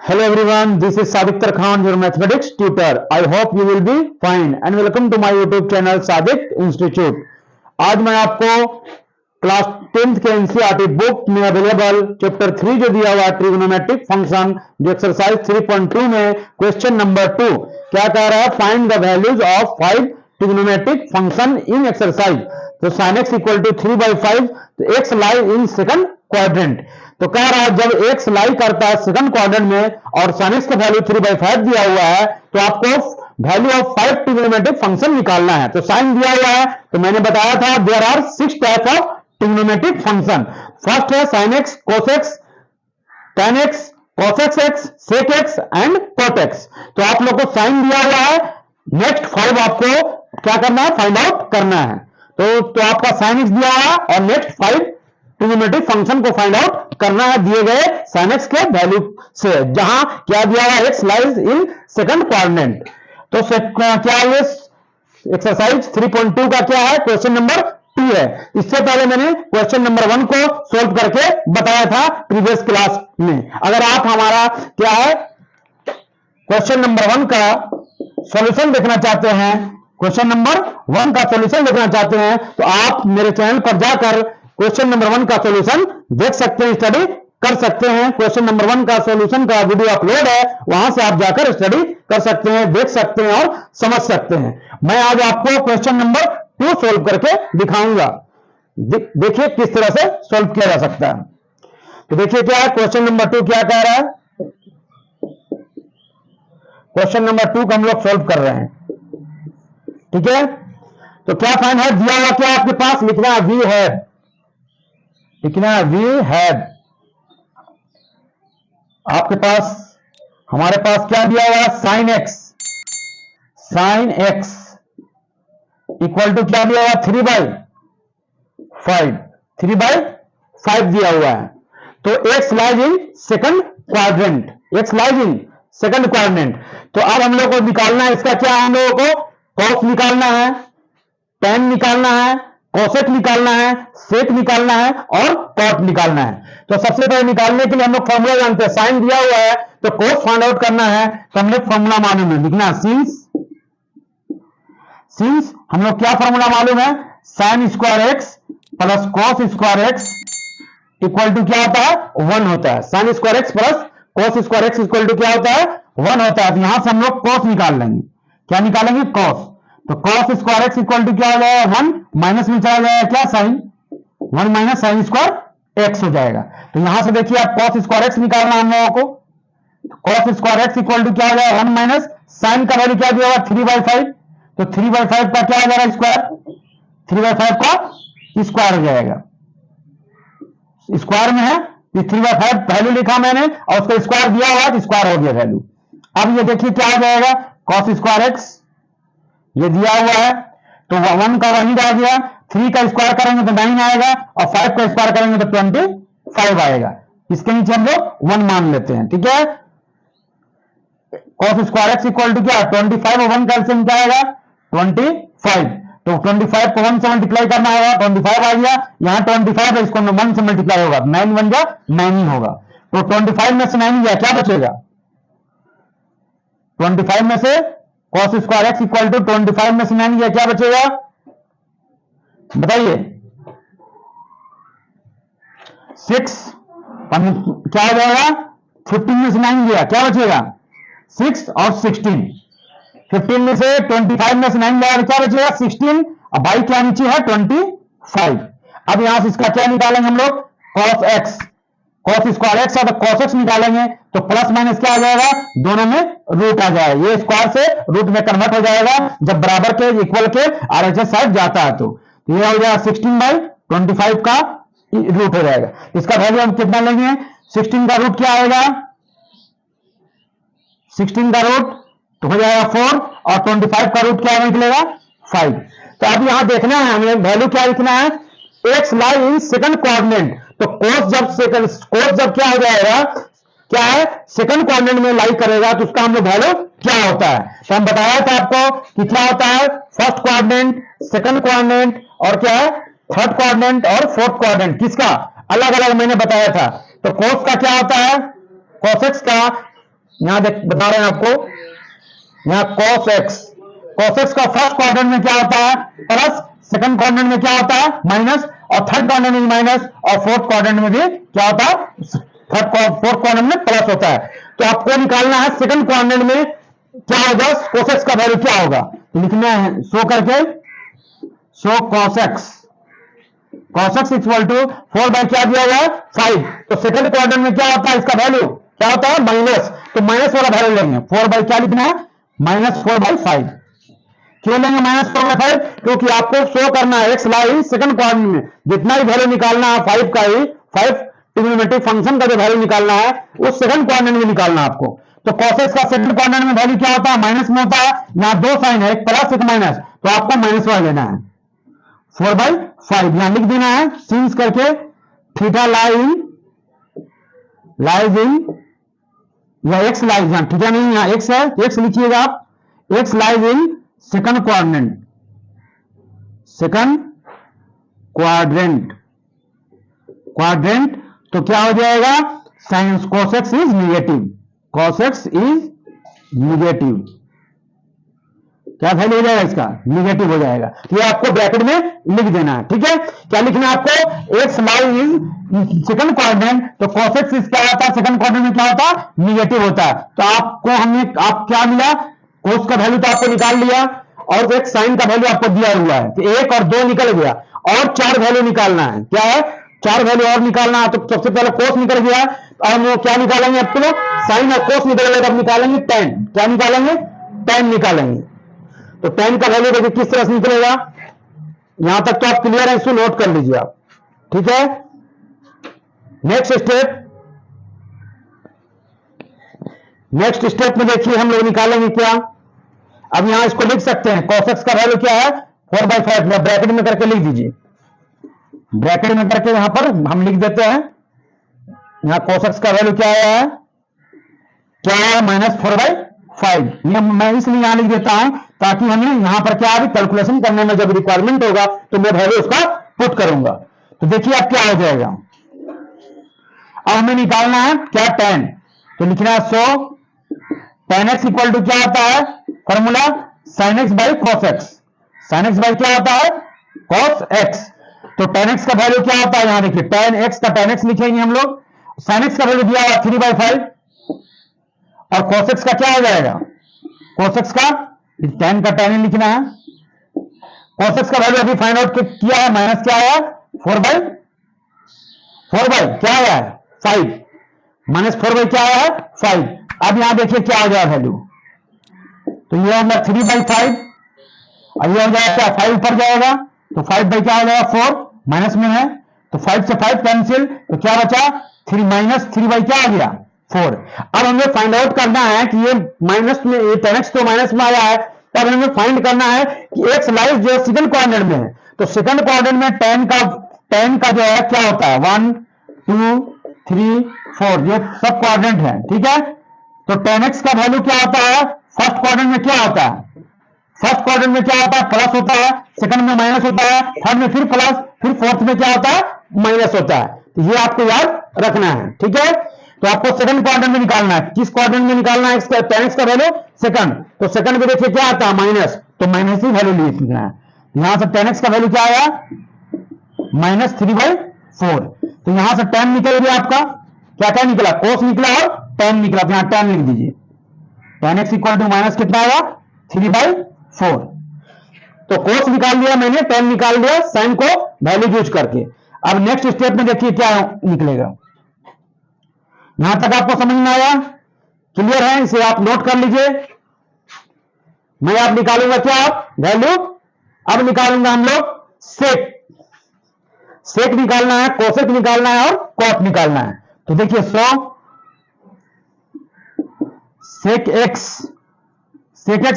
Hello everyone, this is Sadiq Tarkhan, your mathematics tutor. I hope you will be fine and welcome to my YouTube channel Sadiq Institute. आज मैं आपको class 10th के NCERT book में available chapter 3 जो दिया हुआ trigonometric function जो exercise 3.2 में क्वेश्चन नंबर 2 क्या कह रहा है, find the values of 5 trigonometric function in exercise. तो sin x इक्वल टू 3/5, तो x लाई इन सेकंड क्वाड्रेंट। तो कह रहा है जब x लाई करता है सेकंड क्वाड्रेंट में और sin x का वैल्यू 3/5 दिया हुआ है तो आपको वैल्यू ऑफ 5 ट्रिग्नोमेट्रिक फंक्शन निकालना है। तो साइन दिया हुआ है, तो मैंने बताया था there are 6 type of trigonometric function. First है sin x, cos x, tan x, cos x, sec x and cot x। तो आप लोग को साइन दिया हुआ है, नेक्स्ट 5 आपको क्या करना है, फाइंड आउट करना है। तो आपका sin x दिया हुआ है और नेक्स्ट 5 ट्रिग्नोमेट्रिक फंक्शन को फाइंड आउट करना है दिए गए sin x के वैल्यू से, जहां क्या दिया हुआ है, x lies in second quadrant. तो क्या है एक्सरसाइज 3.2 का क्या है, क्वेश्चन नंबर 2 है। इससे पहले मैंने क्वेश्चन नंबर 1 को सोल्व करके बताया था प्रीवियस क्लास में। अगर आप हमारा क्या है क्वेश्चन नंबर 1 का सॉल्यूशन देखना चाहते हैं, क्वेश्चन नंबर 1 का सॉल्यूशन देखना चाहते हैं, तो आप मेरे चैनल पर जाकर क्वेश्चन नंबर 1 का सॉल्यूशन देख सकते हैं, स्टडी कर सकते हैं। क्वेश्चन नंबर 1 का सॉल्यूशन का वीडियो अपलोड है, वहां से आप जाकर स्टडी कर सकते हैं, देख सकते हैं और समझ सकते हैं। मैं आज आपको क्वेश्चन नंबर 2 सोल्व करके दिखाऊंगा। देखिए किस तरह से सोल्व किया जा सकता है। तो देखिए क्या है क्वेश्चन नंबर 2 क्या कह रहा है। क्वेश्चन नंबर 2 का हम लोग सोल्व कर रहे हैं, ठीक है। तो क्या फाइन है दिया हुआ, क्या आपके पास लिखना है वी हैड, लिखना है वी हैड। आपके पास हमारे पास क्या दिया हुआ है, sine x, sine x equal to क्या दिया हुआ, 3/5, 3/5 दिया हुआ है। तो x lies in second quadrant, x lies in second quadrant. तो अब हम लोग को निकालना है इसका क्या, हम लोगों को कॉस निकालना है, टेन निकालना है, कोसेक निकालना है, सेक निकालना है और कॉट निकालना है। तो सबसे पहले निकालने के लिए हम लोग फॉर्मूला जानते हैं, साइन दिया हुआ है तो कोस फाइंड आउट करना है। तो हम लोग फॉर्मूला मालूम है, लिखना सिंस हम लोग क्या फॉर्मूला मालूम है, sine square x plus cos square x equal to क्या होता है, 1 होता है। Sine square x plus cos square x equal to क्या होता है, 1 होता है। तो यहां से हम लोग कॉस निकाल लेंगे, क्या निकालेंगे, कॉस। तो cos square x equal to क्या हो जाएगा, 1 माइनस में चला जाएगा क्या, sine, 1 minus sine square x हो जाएगा। तो यहां से देखिए आप कॉस स्क्वायर एक्स निकालना हम लोगों को, cos square x equal to क्या हो जाएगा, 1 माइनस साइन का वैल्यू क्या दिया होगा, 3/5। तो 3/5 का क्या हो जाएगा, स्क्वायर, 3/5 का स्क्वायर हो जाएगा, स्क्वायर में है 3/5 वैल्यू लिखा मैंने और उसका स्क्वायर दिया हुआ तो स्क्वायर हो गया वैल्यू। अब ये देखिए क्या हो जाएगा, कॉस स्क्वायर एक्स ये दिया हुआ है तो 1 का वही रह गया, 3 का स्क्वायर करेंगे तो 9 आएगा और 5 का स्क्वायर करेंगे तो 25 आएगा। इसके नीचे हम लोग 1 मान लेते हैं, ठीक है। Cos square x equal to क्या, 25 और 1 कैलसियम क्या आएगा, 25। तो 25 को 1 से मल्टीप्लाई करना होगा, 25 आ गया, यहां 25 है इसको 1 से मल्टीप्लाई होगा, 9 बन गया, 9 ही होगा। तो 25 में से 9 गया, क्या बचेगा, 25 में से cos square x equal to 25 में से 9 गया, क्या बचेगा बताइए, 6 क्या हो जाएगा, 15 में से 9 गया, क्या बचेगा 6 और 16, 15 में से 25 में से 9 गया क्या बचेगा 16 और बाई क्या नीचे है 25। अब यहां से इसका क्या निकालेंगे हम लोग, cos x, cos square x है तो cos x निकालेंगे तो प्लस माइनस क्या आ जाएगा, दोनों में रूट आ जाएगा, ये स्क्वायर से रूट में कन्वर्ट हो जाएगा जब बराबर के इक्वल के आरएचएस साइड जाता है। तो ये हो जाएगा 16/25 का रूट हो जाएगा। इसका वैल्यू हम कितना लेंगे, 16 का रूट क्या आएगा, 16 का रूट तो हो जाएगा 4 और 25 का रूट क्या निकलेगा 5। तो अब यहां देखना है हमें वैल्यू क्या लिखना है, एक्स लाई इन सेकंड क्वाड्रेंट। तो कोस जब क्या हो जाएगा, क्या है सेकंड क्वाड्रेंट में लाई करेगा तो उसका हम लोग वैल्यू क्या होता है। तो हम बताया था आपको कि क्या होता है, फर्स्ट क्वाड्रेंट, सेकंड क्वाड्रेंट और क्या है थर्ड क्वाड्रेंट और फोर्थ क्वाड्रेंट, किसका अलग अलग मैंने बताया था। तो कोस का क्या होता है, कोसेक्स का यहां देख बता रहे हैं आपको, यहां cos x का फर्स्ट क्वाड्रेंट में क्या होता है प्लस, सेकंड क्वाड्रेंट में क्या होता है माइनस, और थर्ड क्वाड्रेंट में माइनस, और फोर्थ क्वाड्रेंट में भी क्या होता है, फोर्थ क्वाड्रेंट में प्लस होता है। तो आपको निकालना है सेकंड क्वाड्रेंट में क्या होगा, cos x का वैल्यू क्या होगा, तो लिखना है शो करके, show cos x equal to 4 by क्या दिया हुआ है 5। तो सेकंड क्वाड्रेंट में क्या होता है, इसका वैल्यू क्या होता है माइनस, तो माइनस वाला वैल्यू लेंगे, 4 बाई क्या लिखना है -4/5। क्यों लेंगे -4/5, क्योंकि आपको शो करना है एक्स लाई सेकंड क्वाड्रेंट में जितना भी वैल्यू निकालना है 5 का ही, 5 ट्रिग्नोमेट्रिक फंक्शन का जो वैल्यू निकालना है उस सेकंड क्वाड्रेंट में निकालना है आपको। तो cos x का सेकंड क्वाड्रेंट में वैल्यू क्या होता है, माइनस में होता है। यहां दो साइन है, एक प्लस एक माइनस, तो आपको माइनस वाला लेना है 4/5। यहां लिख देना है सिंस करके, थीटा लाइज इन, या एक्स लाइज, यहां थीटा नहीं यहां एक्स है, एक्स लिखिएगा आप, x lies in second quadrant, तो क्या हो जाएगा, science cos x is negative, क्या वैल्यू हो जाएगा इसका, निगेटिव हो जाएगा। ये आपको ब्रैकेट में लिख देना है, ठीक है। क्या लिखना है आपको, x lies in second quadrant, तो cos x इज क्या होता है सेकंड क्वाड्रेंट में क्या होता है, निगेटिव होता है। तो आपको आप क्या मिला, cos का वैल्यू तो आपको निकाल लिया, और एक साइन का वैल्यू आपको दिया हुआ है, तो 1 और 2 निकल गया, और 4 वैल्यू निकालना है, क्या है 4 वैल्यू और निकालना है। तो सबसे पहले cos निकल गया, और हम क्या निकालेंगे, आपको साइन और cos निकल गया, तब निकालेंगे tan, क्या निकालेंगे, tan निकालेंगे। तो tan का वैल्यू देखिए किस तरह से निकलेगा, यहां तक तो आप क्लियर है, इसको नोट कर लीजिए आप, ठीक है। नेक्स्ट स्टेप में देखिए हम लोग निकालेंगे क्या, अब यहां इसको लिख सकते हैं, cos x का वैल्यू क्या है 4/5, ब्रैकेट में करके लिख दीजिए, ब्रैकेट में करके यहां पर हम लिख देते हैं, यहां cos x का वैल्यू क्या है, -4/5। मैं इसलिए यहां लिख देता हूं ताकि हमें यहां पर क्या है कैलकुलेशन करने में जब रिक्वायरमेंट होगा तो मैं वैल्यू उसका पुट करूंगा। तो देखिए अब क्या हो जाएगा, अब हमें निकालना है क्या tan, तो लिखना है सो tan x इक्वल टू क्या होता है formula, sin x by cos x, sin x by क्या होता है cos x। तो tan x का वैल्यू क्या होता है, यहां देखिए tan x का tan x लिखेंगे हम लोग, sin x का वैल्यू दिया हुआ 3/5, और cos x का क्या हो जाएगा, cos x का tan का tan ही लिखना है, cos x का वैल्यू अभी फाइंड आउट किया है, माइनस क्या आया 4/4 क्या आया है 5, -4 क्या आया है 5। अब यहां देखिए क्या हो जाएगा वैल्यू, तो ये होगा 3/5, और ये हो जाएगा 5 ऊपर जाएगा, तो 5 क्या हो जाएगा 4, माइनस में है, तो 5 से 5 कैंसिल, तो क्या बचा 3 -3 क्या आ गया 4। अब हमें फाइंड आउट करना है कि ये माइनस में, ये tan x तो माइनस में आया है, तब हमें फाइंड करना है कि x लाइज जो सेकंड क्वाड्रेंट में है, तो सेकंड क्वाड्रेंट में tan का जो है क्या होता है 1 2 3 4, ये सब क्वाड्रेंट है, ठीक है। तो tan x का वैल्यू क्या होता है, फर्स्ट क्वाड्रेंट में क्या होता है, फर्स्ट क्वाड्रेंट में क्या होता है प्लस होता है, सेकंड में माइनस होता है, थर्ड में फिर प्लस, फिर फोर्थ में क्या होता है माइनस होता है। तो ये आपको याद रखना है, ठीक है। तो आपको सेकंड क्वाड्रेंट में निकालना है, किस क्वाड्रेंट में निकालना है, tan x का वैल्यू सेकंड, तो सेकंड में देखिए क्या आता है माइनस, तो माइनस ही वैल्यू लिखना है। यहां से tan x का वैल्यू क्या आया -3/4, तो यहां से tan निकल गया आपका, क्या निकला cos निकला और tan निकला, तो यहां tan लिख दीजिए, tan x equal to minus कितना आया 3/4। तो cos निकाल लिया मैंने, tan निकाल लिया sin को वैल्यू यूज करके। अब नेक्स्ट स्टेप में देखिए क्या निकलेगा, यहां तक आपको समझ में आया, क्लियर है, इसे आप नोट कर लीजिए। मैं आप निकालूंगा क्या वैल्यू, अब निकालूंगा हम लोग सेक निकालना है, कोसेक निकालना है और कॉट निकालना है। तो देखिए सेक एक्स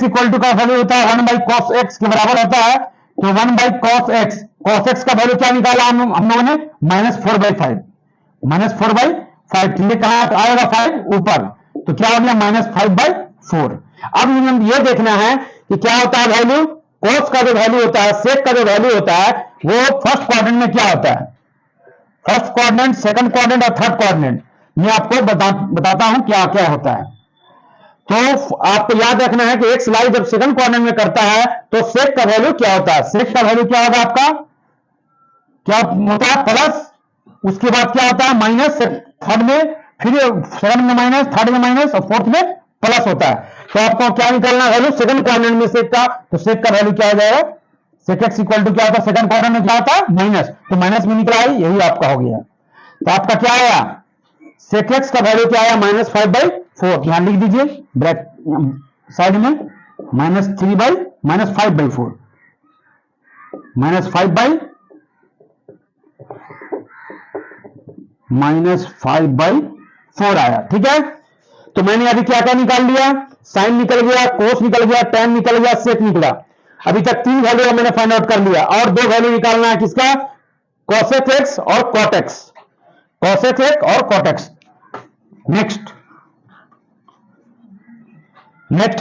इक्वल टू का वैल्यू होता है 1/cos x के बराबर होता है, तो 1/cos x, cos x का वैल्यू क्या निकाला हम लोगों ने -4/5, ये कहां आएगा 5 ऊपर, तो क्या हो गया -5/4। अब हमें यह देखना है कि क्या होता है वैल्यू, cos का जो वैल्यू होता है, सेक का जो वैल्यू होता है वो फर्स्ट क्वाड्रेंट में क्या होता है, फर्स्ट क्वाड्रेंट, सेकंड क्वाड्रेंट और थर्ड क्वाड्रेंट। मैं आपको बताता हूं क्या क्या होता है। तो आपको याद रखना है कि एक्स वाई जब सेकंड क्वाड्रेंट में करता है तो सेक का वैल्यू क्या होता है, सेक का वैल्यू क्या होगा आपका, क्या होता है प्लस, उसके बाद क्या होता है माइनस, थर्ड में फिर सेकंड में माइनस, थर्ड में माइनस और फोर्थ में प्लस होता है। तो आपको क्या निकालना वैल्यू सेकंड क्वाड्रेंट में सेक का, तो सेक का वैल्यू क्या हो जाएगा, सेक एक्स इक्वल टू क्या होता है सेकंड क्वाड्रेंट में क्या होता है माइनस, तो माइनस में निकला है, यही आपका हो गया। तो आपका क्या आया, सेक एक्स का वैल्यू क्या आया -5/4, यहां लिख दीजिए ब्रैकेट साइड में -5/4 -5/4 आया, ठीक है। तो मैंने अभी क्या क्या निकाल लिया, साइन निकल गया, कोस निकल गया, टैन निकल गया, सेक निकला। अभी तक 3 वैल्यू मैंने फाइंड आउट कर लिया और 2 वैल्यू निकालना है, किसका, कॉसेक एक्स और कॉट एक्स, कॉसेक एक्स और कॉट एक्स। नेक्स्ट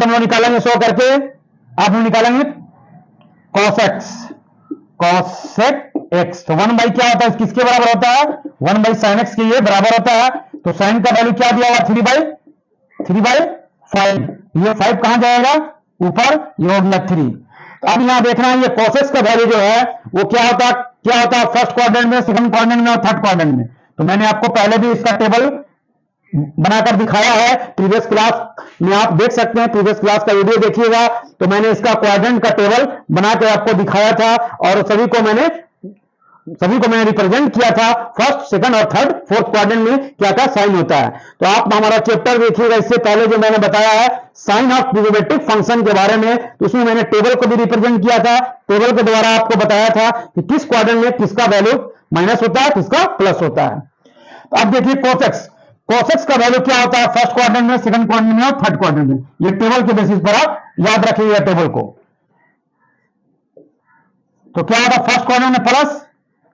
हम लोग निकालेंगे शो करके, आप लोग निकालेंगे कॉसेक एक्स। तो 1 बाई क्या होता है, किसके बराबर होता है, 1 बाई साइन एक्स के ये बराबर होता है। तो साइन का वैल्यू क्या दिया हुआ 3/5, ये 5 कहां जाएगा ऊपर, ये हो गया 3। अब यहां देखना है ये कॉसेक्स का वैल्यू जो है वो क्या होता है फर्स्ट क्वाड्रेंट में, सेकंड क्वाड्रेंट में और थर्ड क्वाड्रेंट में। तो मैंने आपको पहले भी इसका टेबल बनाकर दिखाया है, प्रीवियस क्लास में आप देख सकते हैं, प्रीवियस क्लास का वीडियो देखिएगा। तो मैंने इसका क्वाड्रेंट का टेबल बनाकर आपको दिखाया था और सभी को मैंने रिप्रेजेंट किया था, फर्स्ट सेकंड और थर्ड फोर्थ क्वाड्रेंट में क्या क्या साइन होता है। तो आप हमारा चैप्टर देखिएगा, इससे पहले जो मैंने बताया है साइन ऑफ ट्रिग्नोमेट्रिक फंक्शन के बारे में, तो उसमें मैंने टेबल को भी रिप्रेजेंट किया था, टेबल के द्वारा आपको बताया था कि किस क्वाड्रेंट में किसका वैल्यू माइनस होता है, किसका प्लस होता है। तो अब देखिए कोसेक्स का वैल्यू क्या होता है फर्स्ट क्वाड्रेंट में, सेकंड क्वाड्रेंट में और थर्ड क्वाड्रेंट में। ये टेबल के बेसिस पर आप याद रखिएगा टेबल को। तो क्या होता है फर्स्ट क्वाड्रेंट में प्लस,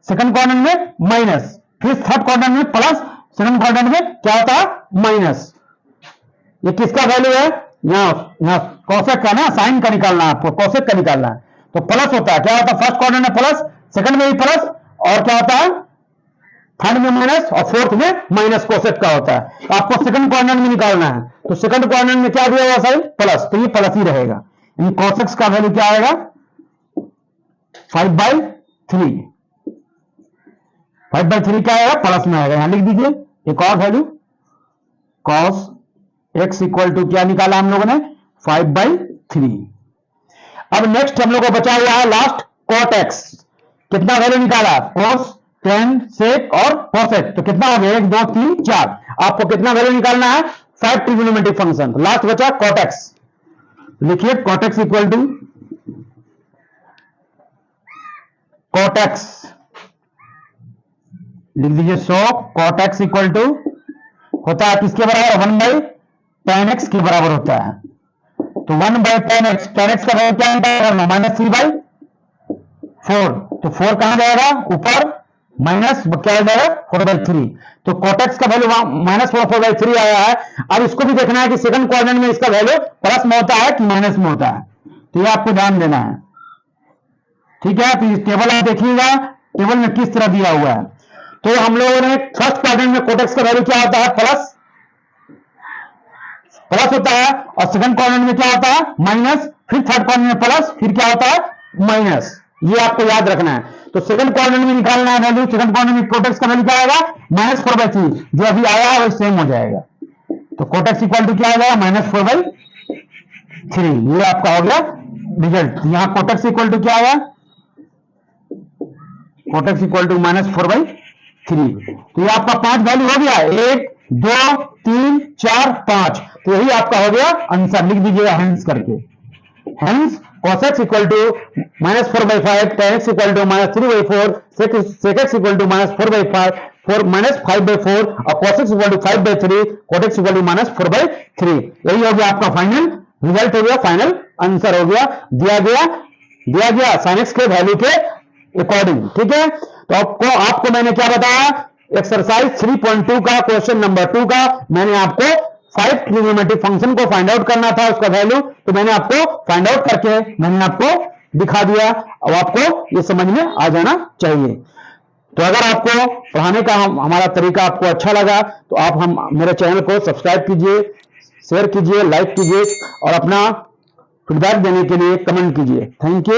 सेकंड क्वाड्रेंट में माइनस, फिर थर्ड क्वाड्रेंट में प्लस, सेकंड क्वाड्रेंट में क्या होता है माइनस। ये किसका वैल्यू है, यहां कोसेक का ना, साइन का निकालना है आपको, कोसेक का निकालना है। तो प्लस होता है, क्या होता है फर्स्ट क्वाड्रेंट में प्लस, सेकंड में भी प्लस और क्या होता है थर्ड में माइनस और फोर्थ में माइनस कोसेक का होता है। तो आपको सेकंड क्वाड्रेंट में निकालना है, तो सेकंड क्वाड्रेंट में क्या दिया हुआ साइन प्लस, तो ये प्लस ही रहेगा, यानी कोसेक्स का वैल्यू क्या आएगा 5/3, 5/3 क्या आएगा प्लस में आएगा, यहां लिख दीजिए एक और value cos x equal to क्या निकाला हम लोगों ने 5/3। अब नेक्स्ट हम लोग को बचा हुआ है लास्ट कॉट एक्स, कितना वैल्यू निकाला कॉस, टेन, सेक और कोसेक, तो कितना हो गया 1 2 3 4। आपको कितना वैल्यू निकालना है 5 ट्रिग्नोमेट्रिक फंक्शन। लास्ट बचा कॉट एक्स, लिखिए cot x equal to cot x, लिख दीजिए so cot x equal to होता है किसके बराबर 1/tan x के बराबर होता है। तो 1/tan x, tan x का वैल्यू क्या निकालना -3/4, तो 4 कहां जाएगा ऊपर, माइनस क्या हो जाएगा 4/3। तो कोटेक्स का वैल्यू -4/3 आया है। अब इसको भी देखना है कि सेकंड क्वाड्रेंट में इसका वैल्यू प्लस में होता है कि माइनस में होता है, तो ये आपको ध्यान देना है, ठीक है। तो इस टेबल आप देखिएगा, टेबल में किस तरह दिया हुआ है। तो हम लोगों ने फर्स्ट क्वाड्रेंट में कोटेक्स का वैल्यू क्या होता है प्लस होता है, और सेकंड क्वाड्रेंट में क्या होता है माइनस, फिर थर्ड क्वाड्रेंट में प्लस, फिर क्या होता है माइनस, ये आपको याद रखना है। तो सेकंड क्वाड्रेंट में निकालना है वैल्यू, सेकंड क्वाड्रेंट में कोटेक्स का वैल्यू क्या आएगा -4/3, जो अभी आया है वो सेम हो जाएगा। तो कोटेक्स इक्वल टू क्या आ जाएगा -4/3, ये आपका हो गया रिजल्ट। यहां कोटेक्स इक्वल टू क्या आया, कोटेक्स इक्वल टू -4/3। तो ये आपका 5 वैल्यू हो गया, 1 2 3 4 5, तो यही आपका हो गया आंसर। लिख दीजिएगा हेंस करके, hence cos x equal to -4/5, tan x equal to -3/4, sec x equal to -4/5 -5/4 और cos x equal to 5/3, cot x equal to -4/3। यही हो गया आपका फाइनल रिजल्ट, हो गया फाइनल आंसर, हो गया दिया गया sin x के वैल्यू के अकॉर्डिंग, ठीक है। तो आपको मैंने क्या बताया, एक्सरसाइज 3.2 का क्वेश्चन नंबर 2 का मैंने आपको 5 ट्रिग्नोमेट्रिक फंक्शन को फाइंड आउट करना था, उसका वैल्यू, तो मैंने आपको फाइंड आउट करके मैंने आपको दिखा दिया। अब आपको ये समझ में आ जाना चाहिए। तो अगर आपको पढ़ाने का हमारा तरीका आपको अच्छा लगा तो आप मेरे चैनल को सब्सक्राइब कीजिए, शेयर कीजिए, लाइक कीजिए और अपना फीडबैक देने के लिए कमेंट कीजिए। Thank you.